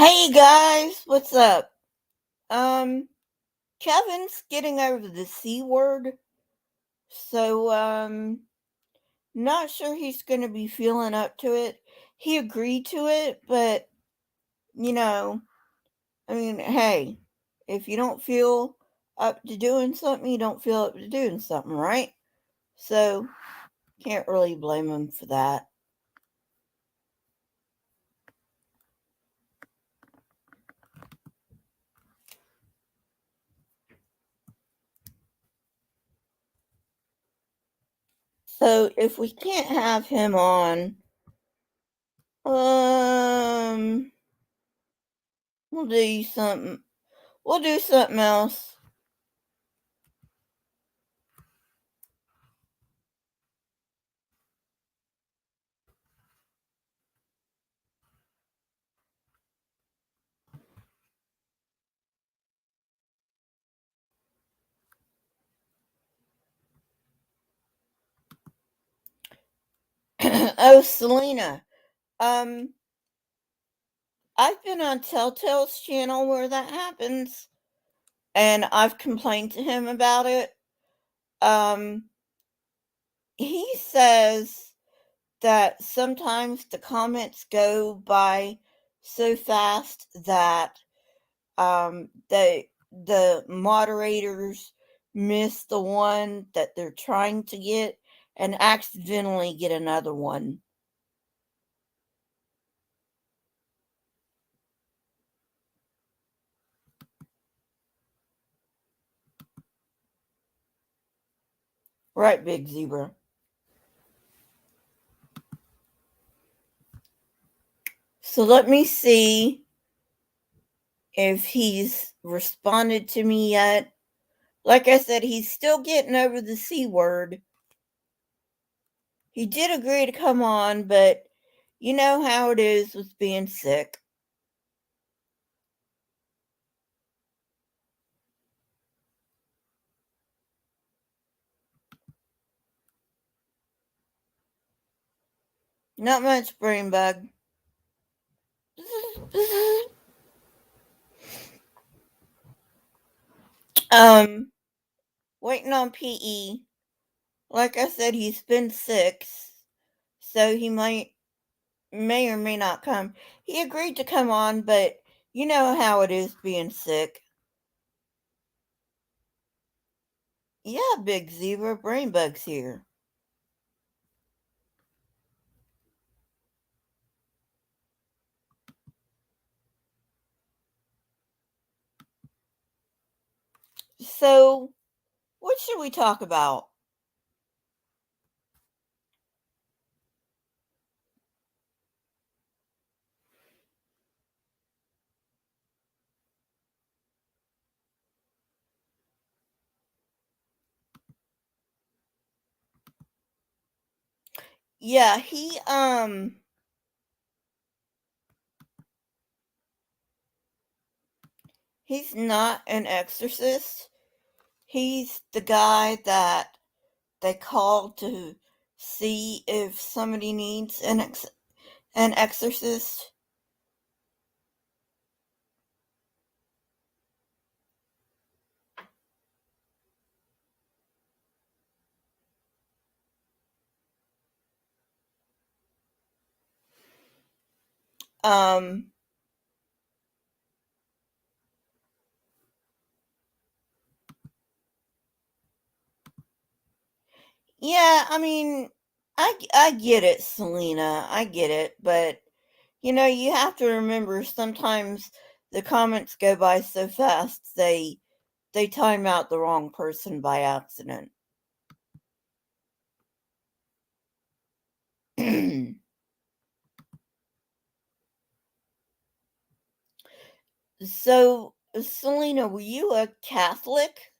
Hey guys, what's up? Um, Kevin's getting over the C word, so not sure he's gonna be feeling up to it. He agreed to it, but you know, I mean, hey, if you don't feel up to doing something, you don't feel up to doing something, right? So can't really blame him for that. So if we can't have him on, um, we'll do something. We'll do something else. Oh, Selena. Um, I've been on Telltale's channel where that happens, and I've complained to him about it. Um, he says that sometimes the comments go by so fast that the moderators miss the one that they're trying to get and accidentally get another one. Right, Big Zebra. So let me see if he's responded to me yet. Like I said, he's still getting over the C word. He did agree to come on, but you know how it is with being sick. Not much brain bug. um, Waiting on PE. Like I said, he's been sick, so he may or may not come. He agreed to come on, but you know how it is being sick. Yeah, Big Zebra, brain bug's here. So, what should we talk about? Yeah, he's not an exorcist. He's the guy that they call to see if somebody needs an exorcist. Um yeah, I mean, I get it, Selena. I get it, but you have to remember sometimes the comments go by so fast they time out the wrong person by accident. So, Selena, were you a Catholic?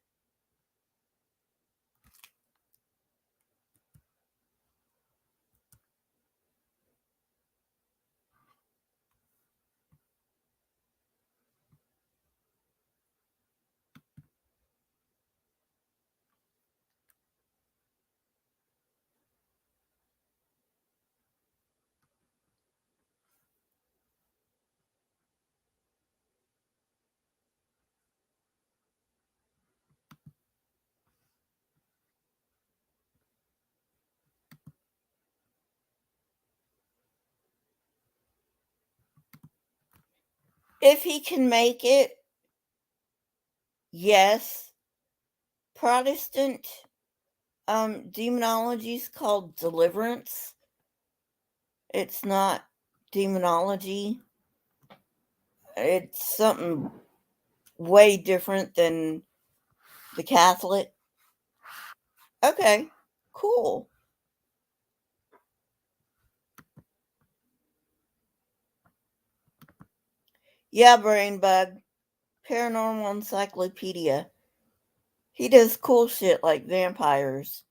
If he can make it, yes. Protestant demonology is called deliverance. It's not demonology. It's something way different than the Catholic. Okay, cool. Yeah, Brain Bug. Paranormal Encyclopedia. He does cool shit like vampires.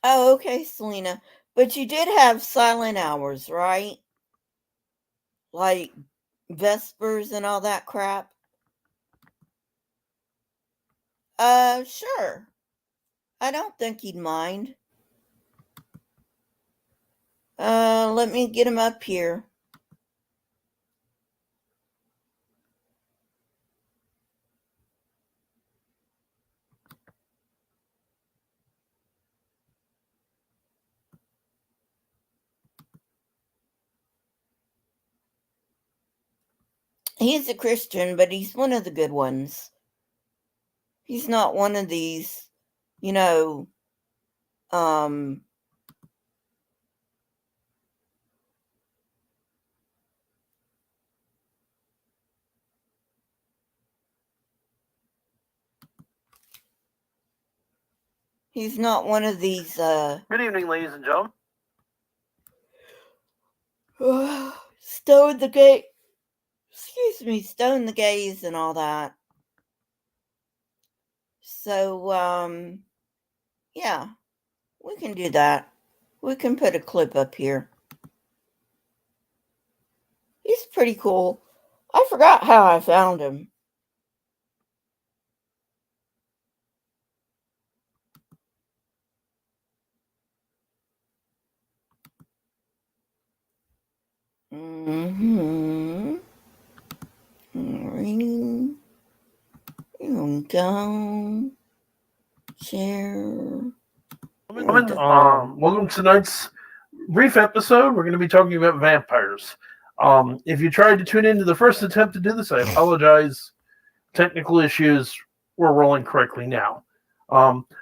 Oh, okay, Selena. But you did have silent hours, right? Like Vespers and all that crap? Sure. I don't think he'd mind. Let me get him up here. He's a Christian, but he's one of the good ones. He's not one of these, you know, um, he's not one of these, Good evening, ladies and gentlemen. stone the gate. Excuse me, stone the gaze and all that. So, yeah, we can do that. We can put a clip up here. He's pretty cool. I forgot how I found him. Mm-hmm. Reading. Here we go. Share. Welcome to tonight's brief episode. We're going to be talking about vampires. If you tried to tune into the first attempt to do this, I apologize. Technical issues. We're rolling correctly now.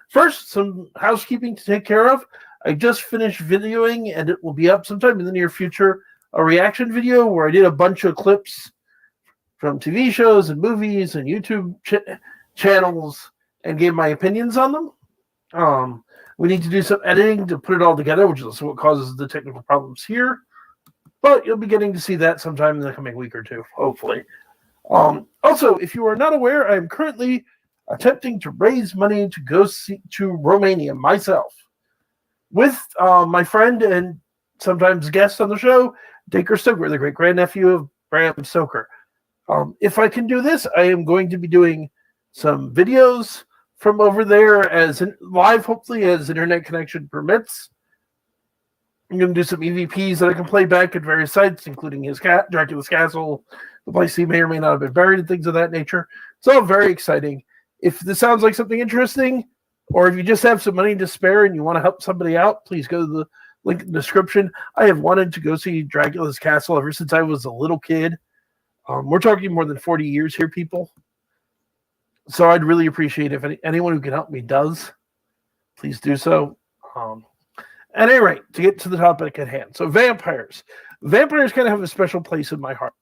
First, some housekeeping to take care of. I just finished videoing, and it will be up sometime in the near future, a reaction video where I did a bunch of clips from TV shows and movies and YouTube channels and gave my opinions on them. We need to do some editing to put it all together, which is what causes the technical problems here. But you'll be getting to see that sometime in the coming week or two, hopefully. Also, if you are not aware, I am currently attempting to raise money to go to Romania myself with my friend and sometimes guest on the show, Dacre Stoker, the great grandnephew of Bram Stoker. If I can do this, I am going to be doing some videos from over there as live, hopefully, as internet connection permits. I'm going to do some EVPs that I can play back at various sites, including his Dracula's Castle, the place he may or may not have been buried, and things of that nature. It's all very exciting. If this sounds like something interesting, or if you just have some money to spare and you want to help somebody out, please go to the link in the description. I have wanted to go see Dracula's Castle ever since I was a little kid. We're talking more than 40 years here, people. So I'd really appreciate if anyone who can help me does. Please do so. At any rate, to get to the topic at hand. So vampires. Vampires kind of have a special place in my heart.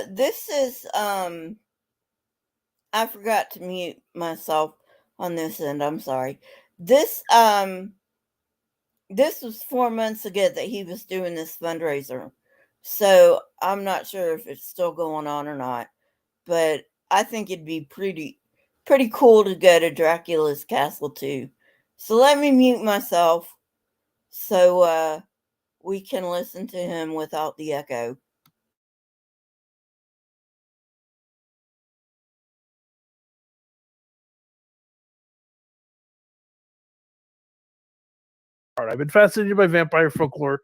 This is, I forgot to mute myself on this end. I'm sorry. This was 4 months ago that he was doing this fundraiser. So I'm not sure if it's still going on or not. But I think it'd be pretty cool to go to Dracula's Castle too. So let me mute myself so we can listen to him without the echo. I've been fascinated by vampire folklore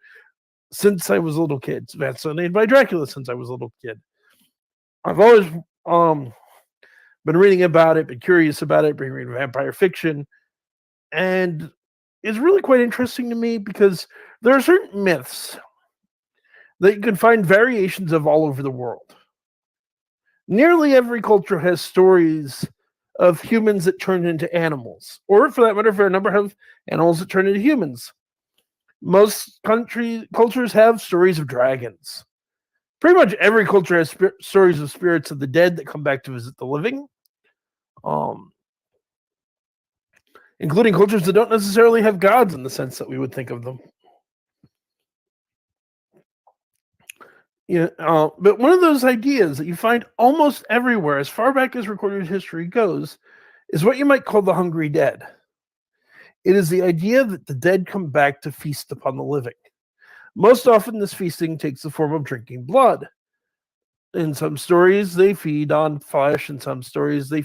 since I was a little kid. Fascinated by Dracula since I was a little kid. I've always been reading about it, been curious about it, been reading vampire fiction, and it's really quite interesting to me because there are certain myths that you can find variations of all over the world. Nearly every culture has stories of humans that turn into animals, or for that matter, for a number of animals that turn into humans. Most cultures have stories of dragons. Pretty much every culture has stories of spirits of the dead that come back to visit the living, um, including cultures that don't necessarily have gods in the sense that we would think of them. But one of those ideas that you find almost everywhere, as far back as recorded history goes, is what you might call the hungry dead. It is the idea that the dead come back to feast upon the living. Most often, this feasting takes the form of drinking blood. In some stories, they feed on flesh. In some stories, they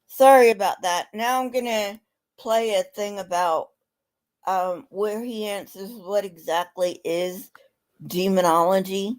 Sorry about that. Now I'm gonna play a thing about where he answers what exactly is demonology.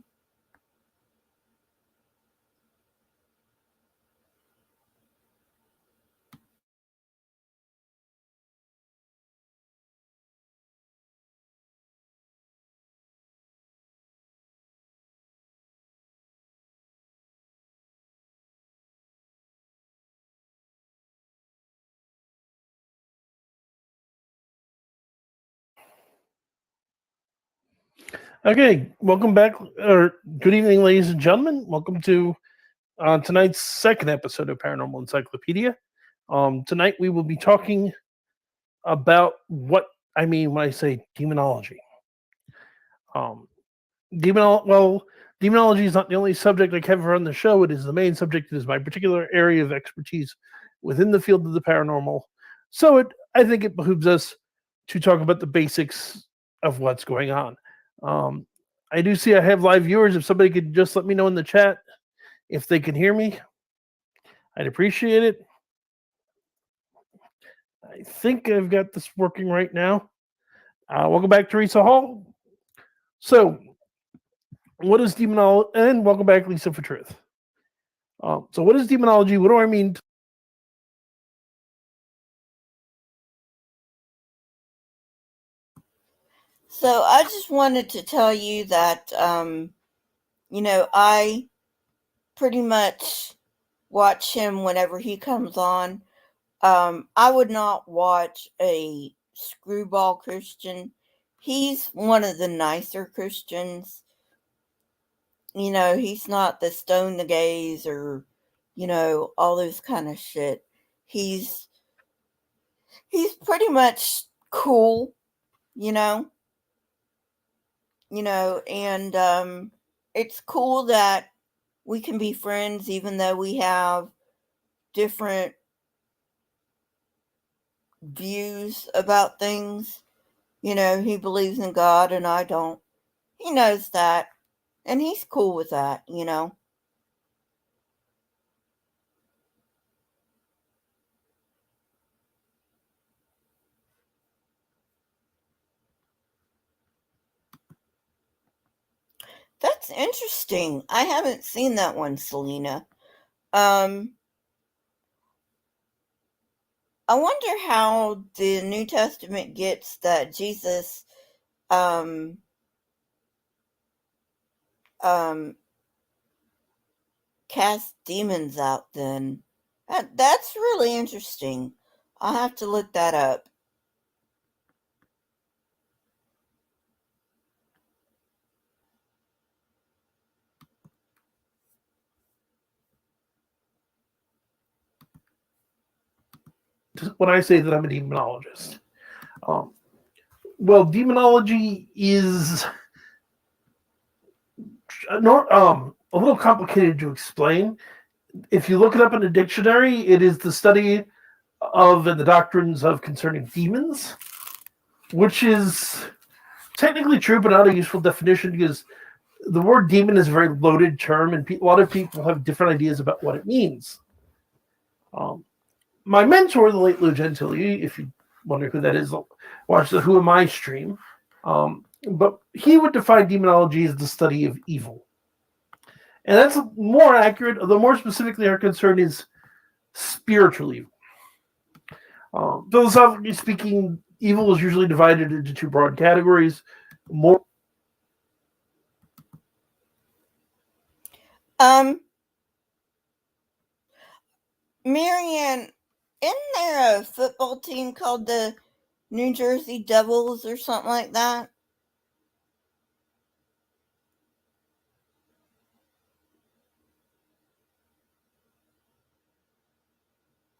Okay, welcome back, or good evening, ladies and gentlemen. Welcome to tonight's second episode of Paranormal Encyclopedia. Tonight we will be talking about what I mean when I say demonology. Um, well, demonology is not the only subject I cover on the show. It is the main subject. It is my particular area of expertise within the field of the paranormal. So I think it behooves us to talk about the basics of what's going on. Um, I do see I have live viewers. If somebody could just let me know in the chat if they can hear me, I'd appreciate it. I think I've got this working right now. Welcome back, Teresa Hall. So, what is demonology? And welcome back, Lisa for Truth. So, what is demonology? What do I mean? So I just wanted to tell you that I pretty much watch him whenever he comes on. I would not watch a screwball Christian. He's one of the nicer Christians. He's not the stone the gays or, all this kind of shit. He's he's pretty much cool, you know, and it's cool that we can be friends even though we have different views about things. He believes in God and I don't. He knows that. And he's cool with that. That's interesting. I haven't seen that one, Selena. Um, I wonder how the New Testament gets that Jesus um, um, cast demons out then. That's really interesting. I'll have to look that up. When I say that I'm a demonologist, um, well, demonology is a little complicated to explain. If you look it up in a dictionary, it is the study of and the doctrines of concerning demons. which is technically true, but not a useful definition because the word demon is a very loaded term, and a lot of people have different ideas about what it means. Um, my mentor, the late Lou Gentili, if you wonder who that is, watch the Who Am I stream. But he would define demonology as the study of evil. And that's more accurate, although more specifically, our concern is spiritual evil. Philosophically speaking, evil is usually divided into two broad categories. More Um, Marianne, isn't there a football team called the New Jersey Devils or something like that?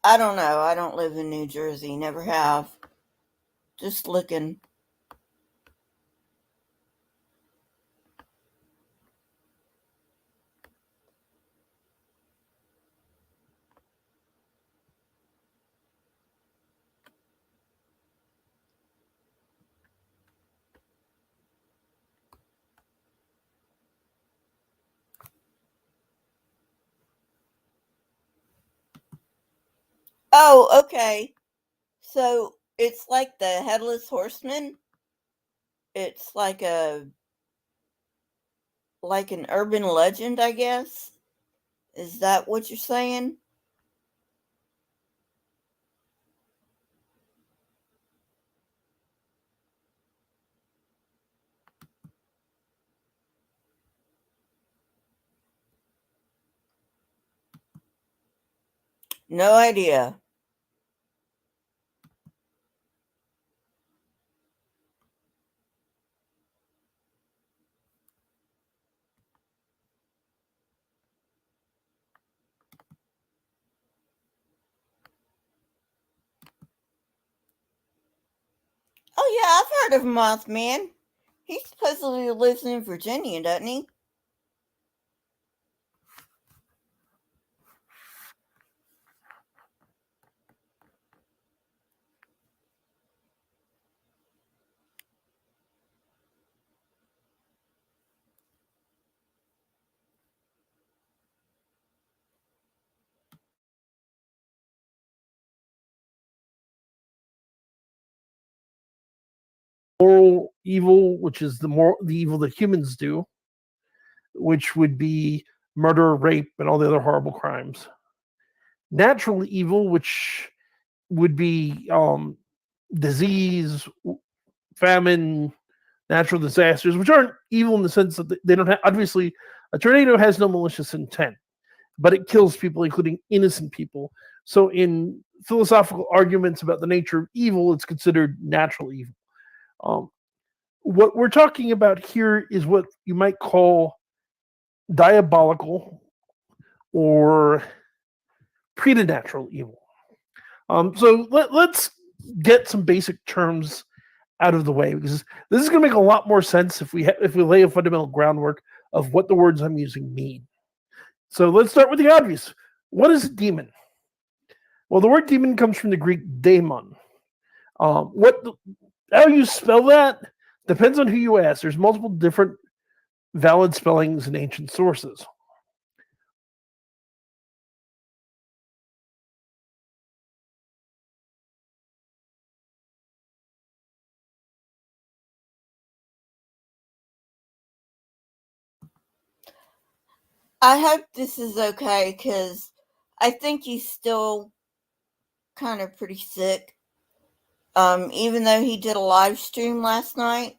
I don't know. I don't live in New Jersey. Never have. Just looking. Oh, okay. So it's like the Headless Horseman. It's like an urban legend, I guess. Is that what you're saying? No idea. Oh yeah, I've heard of Mothman. He supposedly lives in Virginia, doesn't he? moral evil, which is the evil that humans do, which would be murder, rape, and all the other horrible crimes. Natural evil, which would be disease, famine, natural disasters, which aren't evil in the sense that they don't have. Obviously, a tornado has no malicious intent, but it kills people, including innocent people. So, in philosophical arguments about the nature of evil, it's considered natural evil. Um, what we're talking about here is what you might call diabolical or preternatural evil. So let's get some basic terms out of the way because this is going to make a lot more sense if we lay a fundamental groundwork of what the words I'm using mean. So let's start with the obvious. What is a demon? Well, the word demon comes from the Greek daemon. What how you spell that depends on who you ask. There's multiple different valid spellings in ancient sources. I hope this is okay because I think he's still kind of pretty sick. Even though he did a live stream last night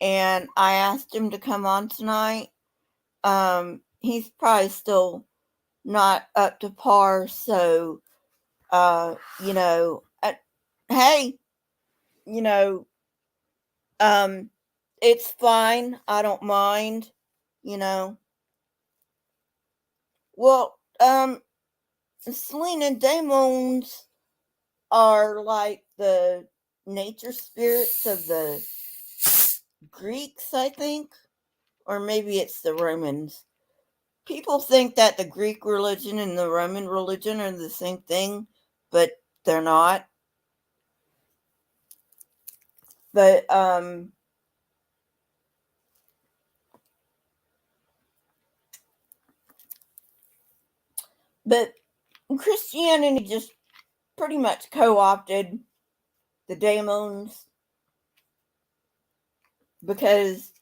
and I asked him to come on tonight, he's probably still not up to par. So, uh, you know, I, hey, you know, um, it's fine. I don't mind, you know. Well, Selena demons are like the nature spirits of the Greeks, I think, or maybe it's the Romans. People think that the Greek religion and the Roman religion are the same thing, but they're not. But but Christianity just pretty much co-opted the demons because,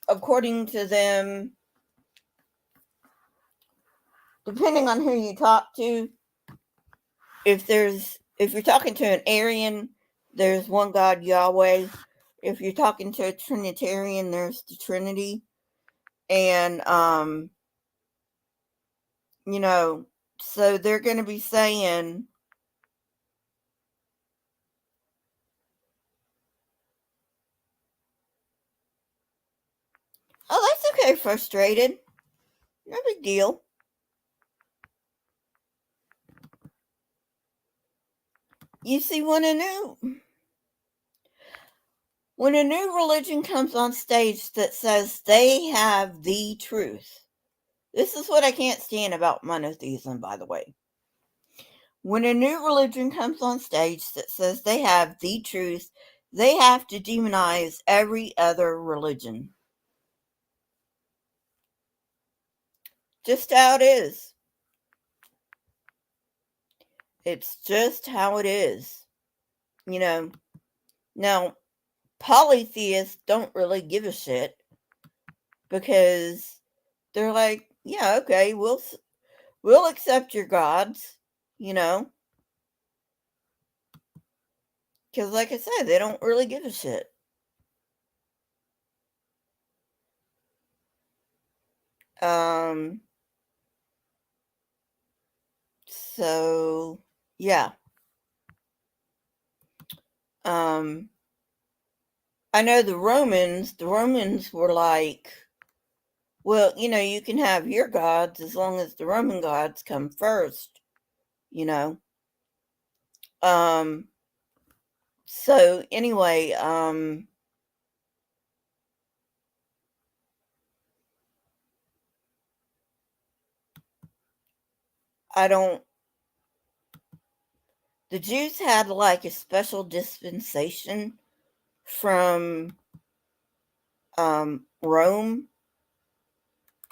according to them, depending on who you talk to, if you're talking to an Aryan, there's one God, Yahweh. If you're talking to a Trinitarian, there's the Trinity. And you know, so they're going to be saying, "Oh, that's okay, frustrated. No big deal." You see, when a new religion comes on stage that says they have the truth, this is what I can't stand about monotheism, by the way. When a new religion comes on stage that says they have the truth, they have to demonize every other religion. Just how it is. It's just how it is. You know, now, polytheists don't really give a shit because they're like, yeah, okay, we'll accept your gods, you know, because like I said, they don't really give a shit. Um, so yeah. Um, I know the Romans were like, well, you can have your gods as long as the Roman gods come first, you know. Um, so anyway, I don't, the Jews had like a special dispensation from Rome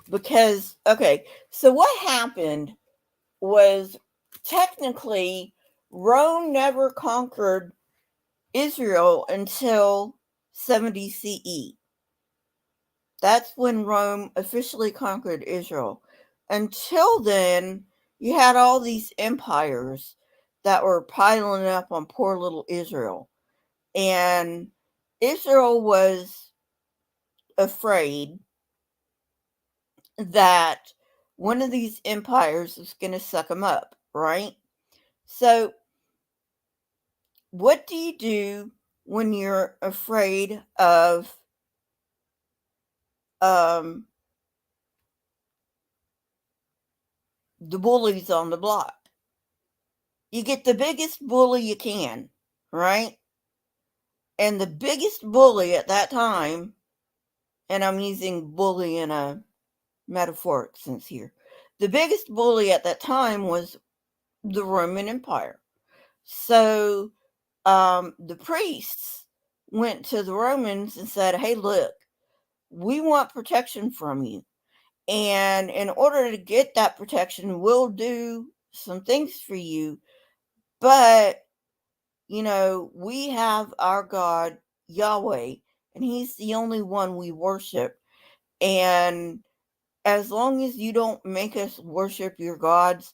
because, okay, so what happened was technically Rome never conquered Israel until 70 CE. That's when Rome officially conquered Israel. Until then, you had all these empires that were piling up on poor little Israel. And Israel was afraid that one of these empires was going to suck them up, right? So, what do you do when you're afraid of um, the bullies on the block? You get the biggest bully you can, right? And the biggest bully at that time, and I'm using bully in a metaphoric sense here, the biggest bully at that time was the Roman Empire. So the priests went to the Romans and said, hey, look, we want protection from you. And in order to get that protection, we'll do some things for you. But, we have our God, Yahweh, and He's the only one we worship. And as long as you don't make us worship your gods,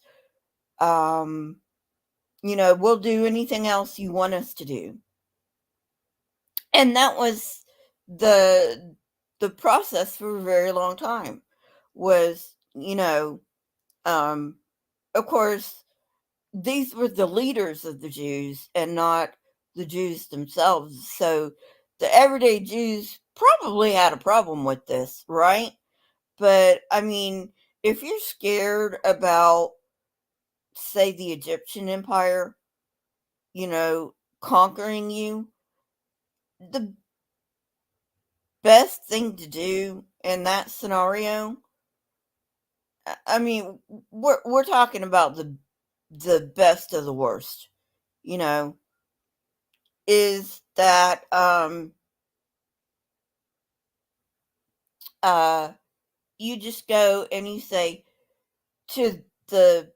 um, we'll do anything else you want us to do. And that was the the process for a very long time was, of course, these were the leaders of the Jews and not the Jews themselves. So the everyday Jews probably had a problem with this, right? But I mean, if you're scared about, say, the Egyptian Empire, conquering you, the best thing to do in that scenario, I mean, we're talking about the best of the worst, you know. is that uh you just go and you say to the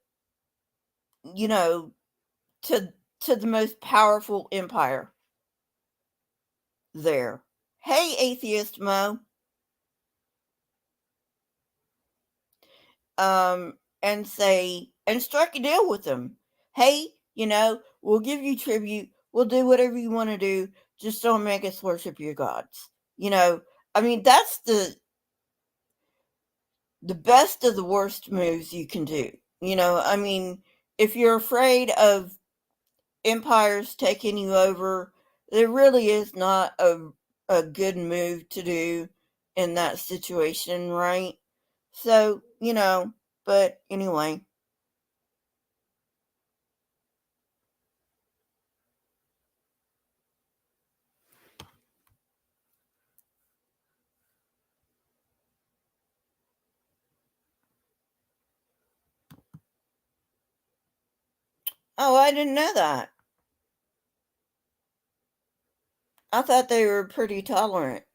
you know to the most powerful empire there, hey atheist Mo, and say and strike a deal with them. Hey, we'll give you tribute, we'll do whatever you want to do, just don't make us worship your gods. I mean, that's the best of the worst moves you can do. I mean, if you're afraid of empires taking you over, there really is not a good move to do in that situation, right? So, but anyway. Oh, I didn't know that. I thought they were pretty tolerant.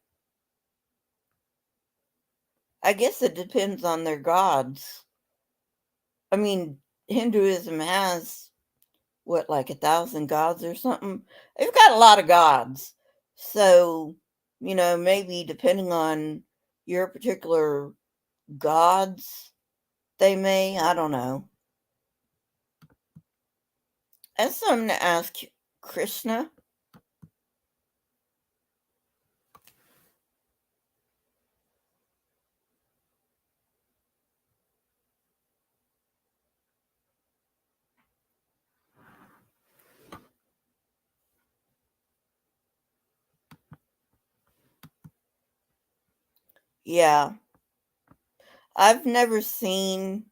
I guess it depends on their gods. I mean, Hinduism has what, like 1,000 gods or something? They've got a lot of gods. So, maybe depending on your particular gods, they may, I don't know. That's something to ask Krishna. Yeah. I've never seen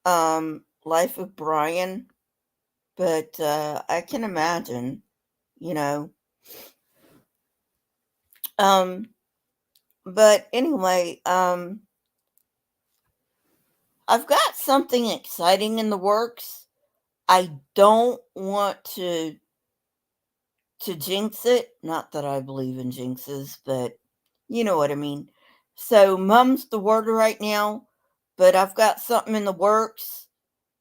Life of Brian, but I can imagine, you know. Um but anyway, I've got something exciting in the works. I don't want to jinx it. Not that I believe in jinxes, but you know what I mean. So mum's the word right now, but I've got something in the works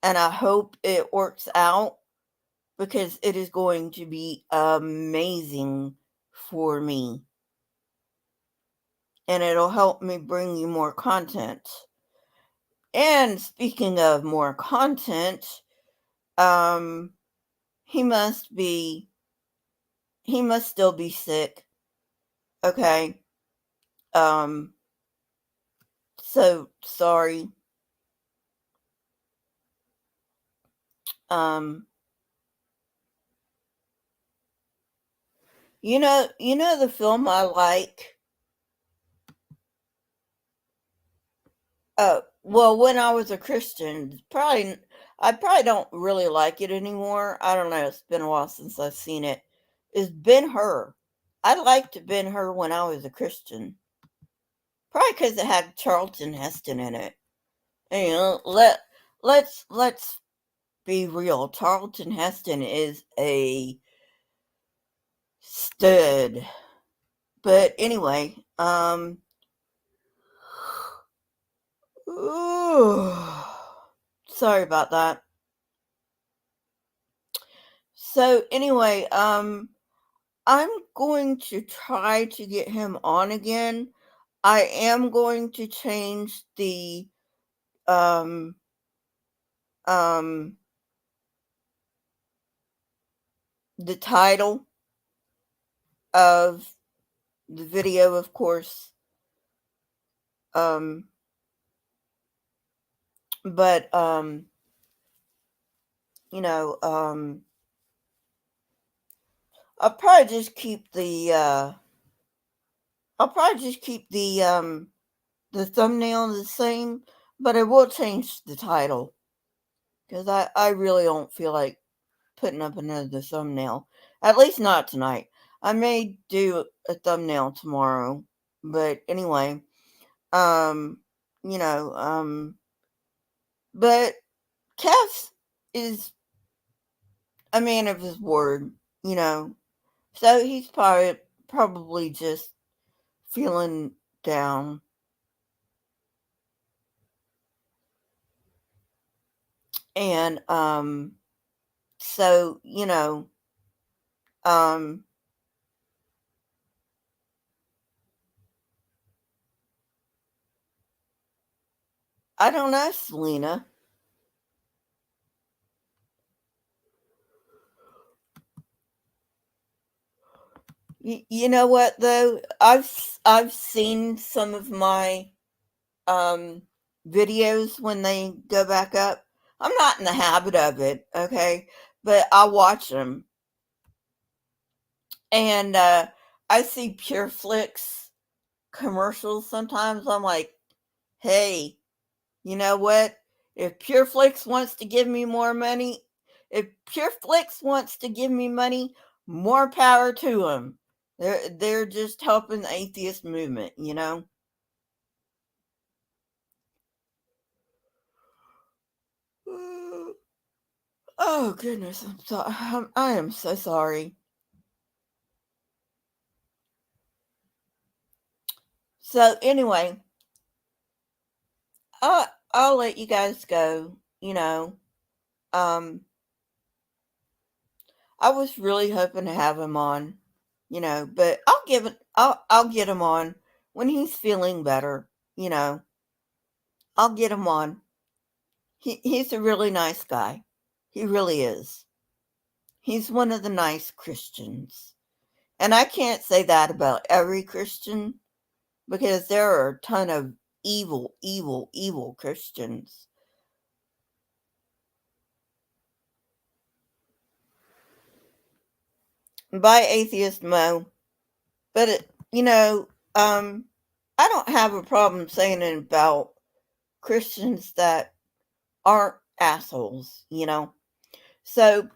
and I hope it works out because it is going to be amazing for me and it'll help me bring you more content. And speaking of more content, um he must be he must still be sick. Okay. Um so sorry. Um you know the film I like. Well, when I was a Christian, I probably don't really like it anymore. I don't know. It's been a while since I've seen it. Is Ben Hur? I liked Ben Hur when I was a Christian, probably because it had Charlton Heston in it. And, let's be real. Charlton Heston is a stud. But anyway, ooh, sorry about that. So anyway, I'm going to try to get him on again. I am going to change um um the title of the video, of course. Um but you know, I'll probably just keep the thumbnail the same, but I will change the title because I really don't feel like putting up another thumbnail. At least not tonight. I may do a thumbnail tomorrow, but anyway, um, you know, but Kev is a man of his word, you know. So he's probably just feeling down. And so, um I don't know, Selena. You know what though? I've seen some of my um videos when they go back up. I'm not in the habit of it, okay? But I watch them. And I see Pure Flix commercials sometimes. I'm like, "Hey, you know what? If PureFlix wants to give me more money, if PureFlix wants to give me money, more power to them. They're just helping the atheist movement, you know." Oh goodness, I'm sorry. I am so sorry. So anyway, I'll let you guys go. Um, I was really hoping to have him on, but I'll get him on when he's feeling better. You know, I'll get him on. He's a really nice guy. He really is. He's one of the nice Christians. And I can't say that about every Christian because there are a ton of evil, evil, evil Christians. By atheist Mo. But I don't have a problem saying it about Christians that aren't assholes, So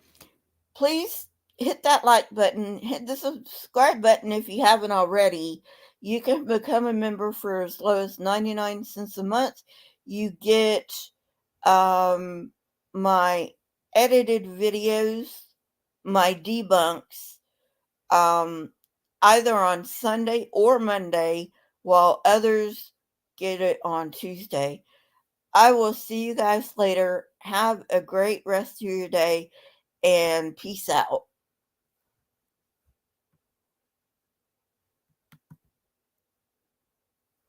please hit that like button, hit the subscribe button if you haven't already. You can become a member for as low as 99 cents a month. You get um, my edited videos, my debunks, um, either on Sunday or Monday, while others get it on Tuesday. I will see you guys later. Have a great rest of your day and peace out.